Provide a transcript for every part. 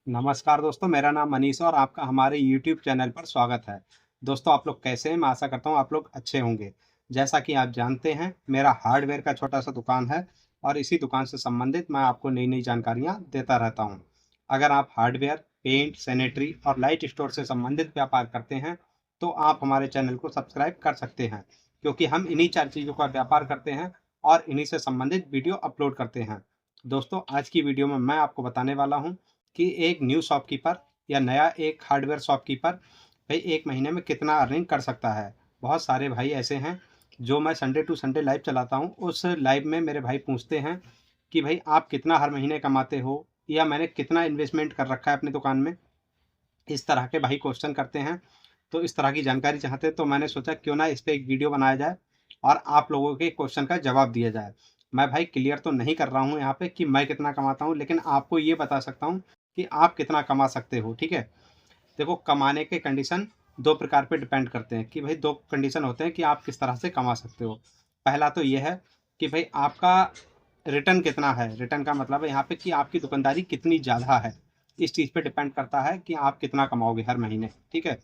नमस्कार दोस्तों, मेरा नाम मनीष है और आपका हमारे यूट्यूब चैनल पर स्वागत है। दोस्तों, आप लोग कैसे हैं? मैं आशा करता हूँ आप लोग अच्छे होंगे। जैसा कि आप जानते हैं, मेरा हार्डवेयर का छोटा-सा दुकान है और इसी दुकान से संबंधित मैं आपको नई-नई जानकारियाँ देता रहता हूँ। अगर आप हार्डवेयर, पेंट, सैनिटरी और लाइट स्टोर से संबंधित व्यापार करते हैं, तो आप हमारे चैनल को सब्सक्राइब कर सकते हैं, क्योंकि हम इन्हीं 4 चीज़ों का व्यापार करते हैं और इन्हीं से संबंधित वीडियो अपलोड करते हैं। दोस्तों, आज की वीडियो में मैं आपको बताने वाला हूँ कि एक न्यू शॉपकीपर या नया एक हार्डवेयर शॉपकीपर भाई 1 महीने में कितना अर्निंग कर सकता है। बहुत सारे भाई ऐसे हैं जो मैं संडे टू संडे लाइव चलाता हूँ, उस लाइव में मेरे भाई पूछते हैं कि भाई आप कितना हर महीने कमाते हो या मैंने कितना इन्वेस्टमेंट कर रखा है अपनी दुकान में। इस तरह के भाई क्वेश्चन करते हैं, तो इस तरह की जानकारी चाहते हैं, तो मैंने सोचा क्यों ना इस पे एक वीडियो बनाया जाए और आप लोगों के क्वेश्चन का जवाब दिया जाए। मैं भाई क्लियर तो नहीं कर रहा हूँ यहाँ पे कि मैं कितना कमाता हूँ, लेकिन आपको ये बता सकता हूँ कि आप कितना कमा सकते हो, ठीक है? देखो, कमाने के कंडीशन 2 प्रकार पे डिपेंड करते हैं कि भाई 2 कंडीशन होते हैं कि आप किस तरह से कमा सकते हो। पहला तो ये है कि भाई आपका रिटर्न कितना है। रिटर्न का मतलब है यहाँ पे कि आपकी दुकानदारी कितनी ज़्यादा है। इस चीज़ पे डिपेंड करता है कि आप कितना कमाओगे हर महीने, ठीक है?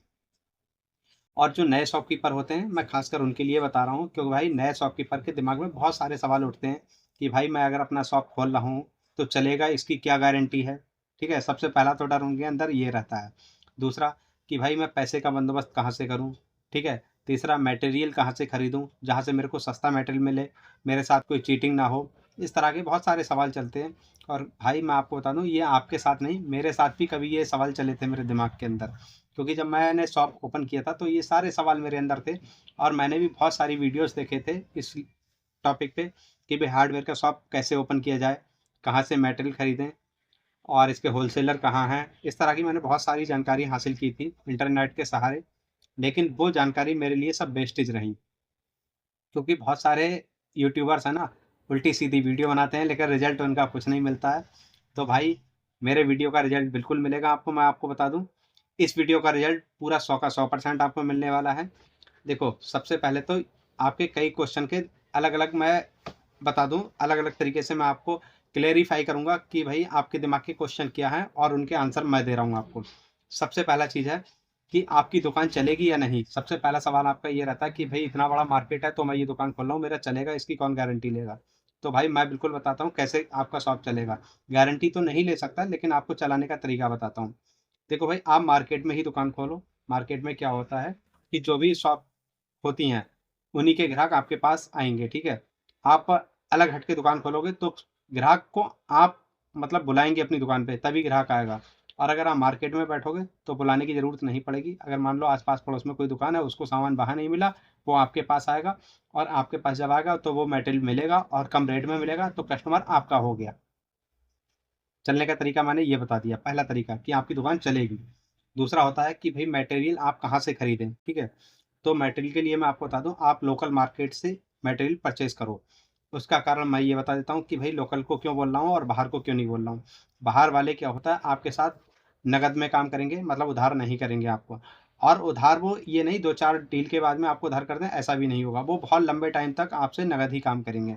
और जो नए शॉपकीपर होते हैं, मैं खासकर उनके लिए बता रहा हूँ, क्योंकि भाई नए शॉपकीपर के दिमाग में बहुत सारे सवाल उठते हैं कि भाई मैं अगर अपना शॉप खोल रहा हूँ, तो चलेगा, इसकी क्या गारंटी है? ठीक है? सबसे पहला तो डर उनके अंदर ये रहता है। दूसरा कि भाई मैं पैसे का बंदोबस्त कहाँ से करूँ? ठीक है? तीसरा, मटेरियल कहाँ से खरीदूँ, जहाँ से मेरे को सस्ता मटेरियल मिले, मेरे साथ कोई चीटिंग ना हो। इस तरह के बहुत सारे सवाल चलते हैं और भाई मैं आपको बता दूँ, ये आपके साथ नहीं, मेरे साथ भी कभी ये सवाल चले थे मेरे दिमाग के अंदर। क्योंकि जब मैंने शॉप ओपन किया था, तो ये सारे सवाल मेरे अंदर थे और मैंने भी बहुत सारी वीडियोज़ देखे थे इस टॉपिक पे कि भाई हार्डवेयर का शॉप कैसे ओपन किया जाए, कहाँ से मटेरियल खरीदें और इसके होलसेलर कहाँ हैं। इस तरह की मैंने बहुत सारी जानकारी हासिल की थी इंटरनेट के सहारे, लेकिन वो जानकारी मेरे लिए सब वेस्टेज रही। क्योंकि बहुत सारे यूट्यूबर्स हैं ना, उल्टी-सीधी वीडियो बनाते हैं, लेकिन रिज़ल्ट उनका कुछ नहीं मिलता है। तो भाई, मेरे वीडियो का रिज़ल्ट बिल्कुल मिलेगा आपको, मैं आपको बता दूँ। इस वीडियो का रिज़ल्ट पूरा 100 का 100% आपको मिलने वाला है। देखो, सबसे पहले तो आपके कई क्वेश्चन के अलग-अलग मैं बता दूँ, अलग-अलग तरीके से मैं आपको क्लेरिफ़ाई करूँगा कि भई आपके दिमाग के क्वेश्चन क्या हैं और उनके आंसर मैं दे रहा हूँ आपको। सबसे पहला चीज़ है कि आपकी दुकान चलेगी या नहीं? सबसे पहला सवाल आपका ये रहता है कि भई इतना बड़ा मार्केट है, तो मैं ये दुकान खोल रहा हूँ, मेरा चलेगा, इसकी कौन गारंटी लेगा? तो भाई मैं बिल्कुल बताता हूँ कैसे आपका शॉप चलेगा। गारंटी तो नहीं ले सकता, लेकिन आपको चलाने का तरीका बताता हूँ। देखो भाई, आप मार्केट में ही दुकान खोलो। मार्केट में क्या होता है कि जो भी शॉप होती हैं, उन्हीं के ग्राहक आपके पास आएँगे, ठीक है? आप अलग हट के दुकान खोलोगे तो ग्राहक को आप मतलब बुलाएँगे अपनी दुकान पे, तभी ग्राहक आएगा। और अगर आप मार्केट में बैठोगे तो बुलाने की ज़रूरत नहीं पड़ेगी। अगर मान लो आस-पास पड़ोस में कोई दुकान है, उसको सामान वहाँ नहीं मिला, वो आपके पास आएगा और आपके पास जब आएगा तो वो मटेरियल मिलेगा और कम रेट में मिलेगा, तो कस्टमर आपका हो गया। चलने का तरीका मैंने ये बता दिया, पहला तरीका कि आपकी दुकान चलेगी। दूसरा होता है कि भई मटेरियल आप कहाँ से खरीदें, ठीक है? तो मटेरियल के लिए मैं आपको बता दूँ, आप लोकल मार्केट से मटेरियल परचेज़ करो। उसका कारण मैं ये बता देता हूँ कि भई लोकल को क्यों बोल रहा हूँ और बाहर को क्यों नहीं बोल रहा हूँ। बाहर वाले क्या होता है, आपके साथ नकद में काम करेंगे, मतलब उधार नहीं करेंगे आपको। और उधार वो ये नहीं 2-4 डील के बाद में आपको उधार कर दें, ऐसा भी नहीं होगा। वो बहुत लंबे टाइम तक आपसे नकद ही काम करेंगे।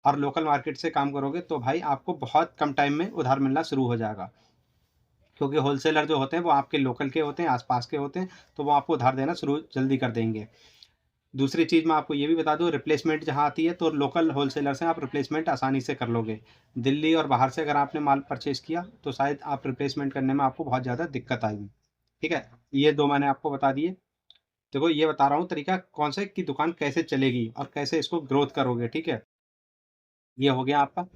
और लोकल मार्केट से काम करोगे तो भाई आपको बहुत कम टाइम में उधार मिलना शुरू हो जाएगा। क्योंकि होलसेलर जो होते हैं वो आपके लोकल के होते हैं, आस-पास के होते हैं, तो वो आपको उधार देना शुरू जल्दी कर देंगे। दूसरी चीज़ मैं आपको ये भी बता दूँ, रिप्लेसमेंट जहाँ आती है तो लोकल होलसेलर से आप रिप्लेसमेंट आसानी से कर लोगे। दिल्ली और बाहर से अगर आपने माल परचेज़ किया तो शायद आप रिप्लेसमेंट करने में आपको बहुत ज़्यादा दिक्कत आएगी। ठीक है? ये 2 मैंने आपको बता दिए। देखो, ये बता रहा हूँ तरीका कौन से कि दुकान कैसे चलेगी और कैसे इसको ग्रोथ करोगे, ठीक है? ये हो गया आपका।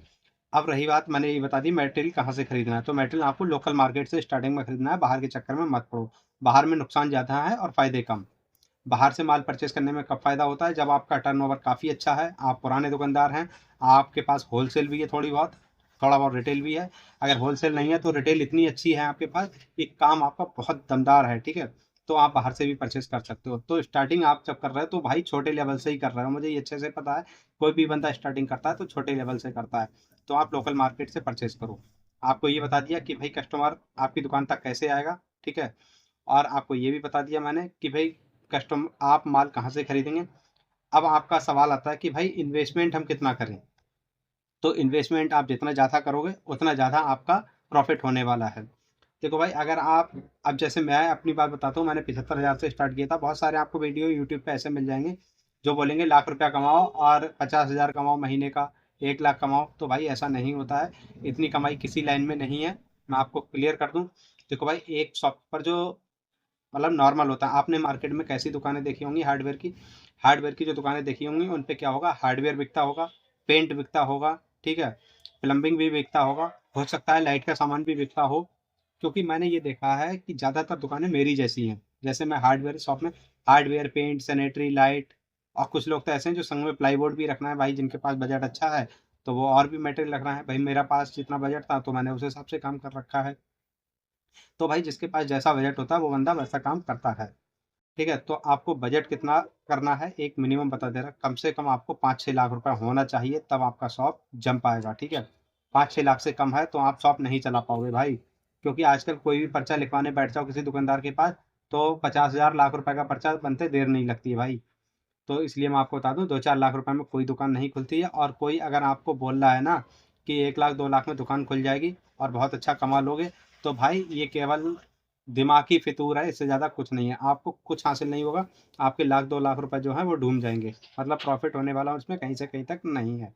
अब रही बात, मैंने ये बता दी मटेरियल कहाँ से खरीदना है, तो मटेरियल आपको लोकल मार्केट से स्टार्टिंग में खरीदना है, बाहर के चक्कर में मत पड़ो। बाहर में नुकसान ज़्यादा है और फ़ायदे कम। बाहर से माल परचेज़ करने में कब फ़ायदा होता है, जब आपका टर्नओवर काफ़ी अच्छा है, आप पुराने दुकानदार हैं, आपके पास होलसेल भी है थोड़ी बहुत, थोड़ा बहुत रिटेल भी है। अगर होलसेल नहीं है तो रिटेल इतनी अच्छी है आपके पास कि काम आपका बहुत दमदार है, ठीक है? तो आप बाहर से भी परचेज़ कर सकते हो। तो स्टार्टिंग आप जब कर रहे हो तो भाई छोटे लेवल से ही कर रहे हो, मुझे ये अच्छे से पता है। कोई भी बंदा स्टार्टिंग करता है तो छोटे लेवल से करता है। तो आप लोकल मार्केट से परचेज़ करो। आपको ये बता दिया कि भाई कस्टमर आपकी दुकान तक कैसे आएगा, ठीक है? और आपको ये भी बता दिया मैंने कि भाई कस्टम आप माल कहाँ से खरीदेंगे। अब आपका सवाल आता है कि भाई इन्वेस्टमेंट हम कितना करें? तो इन्वेस्टमेंट आप जितना ज़्यादा करोगे, उतना ज़्यादा आपका प्रॉफ़िट होने वाला है। देखो भाई, अगर आप अब जैसे मैं अपनी बात बताता हूँ, मैंने 75,000 से स्टार्ट किया था। बहुत सारे आपको वीडियो यूट्यूब पे ऐसे मिल जाएंगे जो बोलेंगे लाख रुपया कमाओ और 50,000 कमाओ महीने का, 1 लाख कमाओ। तो भाई ऐसा नहीं होता है, इतनी कमाई किसी लाइन में नहीं है। मैं आपको क्लियर कर दूं। देखो भाई, एक शॉप पर जो मतलब नॉर्मल होता है, आपने मार्केट में कैसी दुकानें देखी होंगी हार्डवेयर की जो दुकानें देखी होंगी उन पे क्या होगा, हार्डवेयर बिकता होगा, पेंट बिकता होगा, ठीक है, प्लम्बिंग भी बिकता होगा, हो सकता है लाइट का सामान भी बिकता हो। क्योंकि मैंने ये देखा है कि ज़्यादातर दुकानें मेरी जैसी हैं। जैसे मैं हार्डवेयर शॉप में हार्डवेयर, पेंट, सैनिटरी, लाइट, और कुछ लोग तो ऐसे हैं जो संग में प्लाईवुड भी रखना है भाई, जिनके पास बजट अच्छा है तो वो और भी मटेरियल रख रहा है। भाई मेरा पास जितना बजट था तो मैंने उस हिसाब से काम कर रखा है। तो भाई जिसके पास जैसा बजट होता है वो बंदा वैसा काम करता है। ठीक है, तो आपको बजट कितना करना है, एक मिनिमम बता दे रहा, कम से कम आपको 5-6 लाख रुपए होना चाहिए, तब आपका शॉप जम पाएगा। ठीक है, 5-6 लाख से कम है तो आप शॉप नहीं चला पाओगे भाई। क्योंकि आजकल कोई भी पर्चा लिखवाने बैठ जाओ किसी दुकानदार के पास तो 50,000 लाख रुपए का पर्चा बनते देर नहीं लगती है भाई। तो इसलिए मैं आपको बता दूं, 2-4 लाख रुपए में कोई दुकान नहीं खुलती है। और कोई अगर आपको बोल रहा है ना कि 1 लाख 2 लाख में दुकान खुल जाएगी और बहुत अच्छा कमा लोगे, तो भाई ये केवल दिमागी फितूर है, इससे ज़्यादा कुछ नहीं है। आपको कुछ हासिल नहीं होगा, आपके 1-2 लाख रुपए जो है वो डूब जाएंगे। मतलब प्रॉफिट होने वाला उसमें कहीं से कहीं तक नहीं है।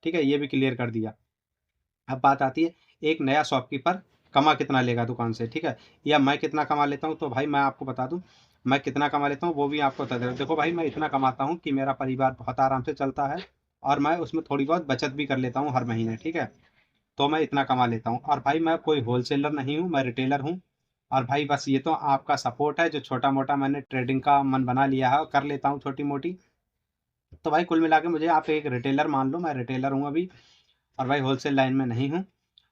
ठीक है, ये भी क्लियर कर दिया। अब बात आती है एक नया शॉपकीपर कमा कितना लेगा दुकान से, ठीक है, या मैं कितना कमा लेता हूँ। तो भाई मैं आपको बता दूं, मैं कितना कमा लेता हूँ वो भी आपको बता दें। देखो भाई, मैं इतना कमाता हूँ कि मेरा परिवार बहुत आराम से चलता है, और मैं उसमें थोड़ी बहुत बचत भी कर लेता हूँ हर महीने। ठीक है, तो मैं इतना कमा लेता हूँ। और भाई मैं कोई होलसेलर नहीं हूँ, मैं रिटेलर हूँ। और भाई बस ये तो आपका सपोर्ट है, जो छोटा मोटा मैंने ट्रेडिंग का मन बना लिया है और कर लेता हूँ छोटी मोटी। तो भाई कुल मिला के मुझे आप एक रिटेलर मान लो, मैं रिटेलर हूँ अभी, और भाई होलसेल लाइन में नहीं हूँ।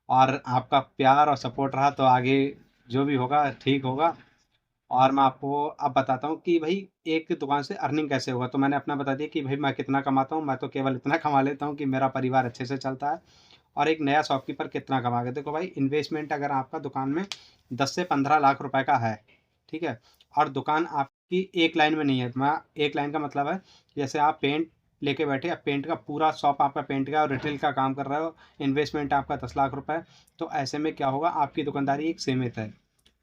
और आपका प्यार और सपोर्ट रहा तो आगे जो भी होगा ठीक होगा। और मैं आपको अब बताता हूँ कि भाई एक दुकान से अर्निंग कैसे होगा। तो मैंने अपना बता दिया कि भाई मैं कितना कमाता हूँ, मैं तो केवल इतना कमा लेता हूँ कि मेरा परिवार अच्छे से चलता है। और एक नया शॉपकीपर कितना कमाएगा, देखो भाई, इन्वेस्टमेंट अगर आपका दुकान में 10 से 15 लाख रुपए का है, ठीक है, और दुकान आपकी एक लाइन में नहीं है। मैं एक लाइन का मतलब है, जैसे आप पेंट लेके बैठे, अब पेंट का पूरा शॉप आपका पेंट का और रिटेल का काम कर रहे हो, इन्वेस्टमेंट आपका 10 लाख रुपए, तो ऐसे में क्या होगा, आपकी दुकानदारी एक सीमित है।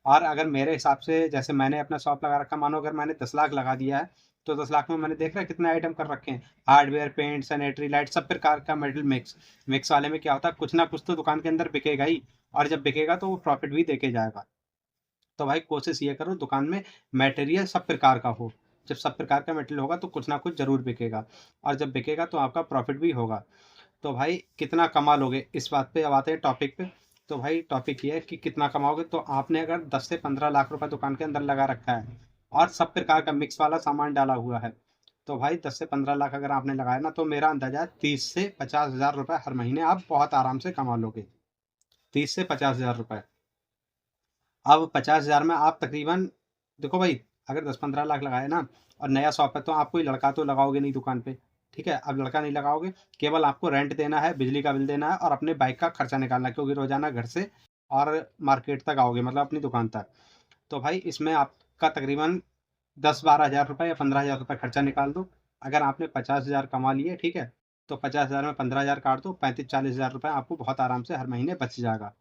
और अगर मेरे हिसाब से, जैसे मैंने अपना शॉप लगा रखा, मानो अगर मैंने 10 लाख लगा दिया है, तो 10 लाख में मैंने देख रहा है कितने आइटम कर रखे हैं, हार्डवेयर, पेंट, सैनिटरी, लाइट, सब प्रकार का मेटल मिक्स। मिक्स वाले में क्या होता है, कुछ ना कुछ तो दुकान के अंदर बिकेगा ही, और जब बिकेगा तो वो प्रॉफिट भी देके जाएगा। तो भाई कोशिश ये करो दुकान में मटेरियल सब प्रकार का हो। जब सब प्रकार का मटेरियल होगा तो कुछ ना कुछ जरूर बिकेगा, और जब बिकेगा तो आपका प्रॉफिट भी होगा। तो भाई कितना कमा लोगे, इस बात पे अब आते हैं टॉपिक पे। तो भाई टॉपिक ये है कि कितना कमाओगे। तो आपने अगर 10 से 15 लाख रुपए दुकान के अंदर लगा रखा है और सब प्रकार का मिक्स वाला सामान डाला हुआ है, तो भाई 10 से 15 लाख अगर आपने लगाया ना, तो मेरा अंदाजा है 30 से 50 हज़ार रुपए हर महीने आप बहुत आराम से कमा लोगे। 30 से 50 हज़ार रुपए। अब 50 हज़ार में आप तकरीबन, देखो भाई, अगर 10-15 लाख लगाए ना और नया शॉप है, तो आप कोई लड़का तो लगाओगे नहीं दुकान पे। ठीक है, अब लड़का नहीं लगाओगे, केवल आपको रेंट देना है, बिजली का बिल देना है और अपने बाइक का खर्चा निकालना है, क्योंकि रोजाना घर से और मार्केट तक आओगे, मतलब अपनी दुकान तक। तो भाई इसमें आपका तकरीबन 10-12 हज़ार रुपये या 15 हज़ार रुपये खर्चा निकाल दो। अगर आपने 50 हज़ार कमा लिए, ठीक है, तो 50 हज़ार में 15 हज़ार काट दो, 35-40 हज़ार रुपये आपको बहुत आराम से हर महीने बच जाएगा।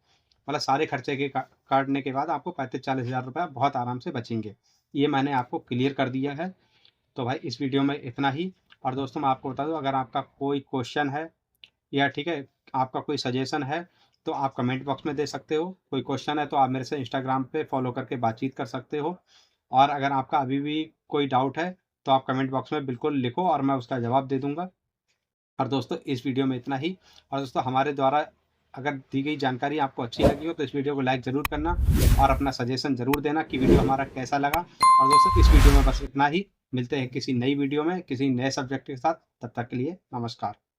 मतलब सारे खर्चे के काटने के बाद आपको 35-40 हज़ार रुपये बहुत आराम से बचेंगे। ये मैंने आपको क्लियर कर दिया है। तो भाई इस वीडियो में इतना ही। और दोस्तों मैं आपको बता दूं, अगर आपका कोई क्वेश्चन है या ठीक है आपका कोई सजेशन है, तो आप कमेंट बॉक्स में दे सकते हो। कोई क्वेश्चन है तो आप मेरे से इंस्टाग्राम पे फॉलो करके बातचीत कर सकते हो। और अगर आपका अभी भी कोई डाउट है तो आप कमेंट बॉक्स में बिल्कुल लिखो और मैं उसका जवाब दे दूंगा। और दोस्तों इस वीडियो में इतना ही। और दोस्तों हमारे द्वारा अगर दी गई जानकारी आपको अच्छी लगी हो तो इस वीडियो को लाइक ज़रूर करना और अपना सजेशन ज़रूर देना कि वीडियो हमारा कैसा लगा। और दोस्तों इस वीडियो में बस इतना ही। मिलते हैं किसी नई वीडियो में किसी नए सब्जेक्ट के साथ, तब तक के लिए नमस्कार।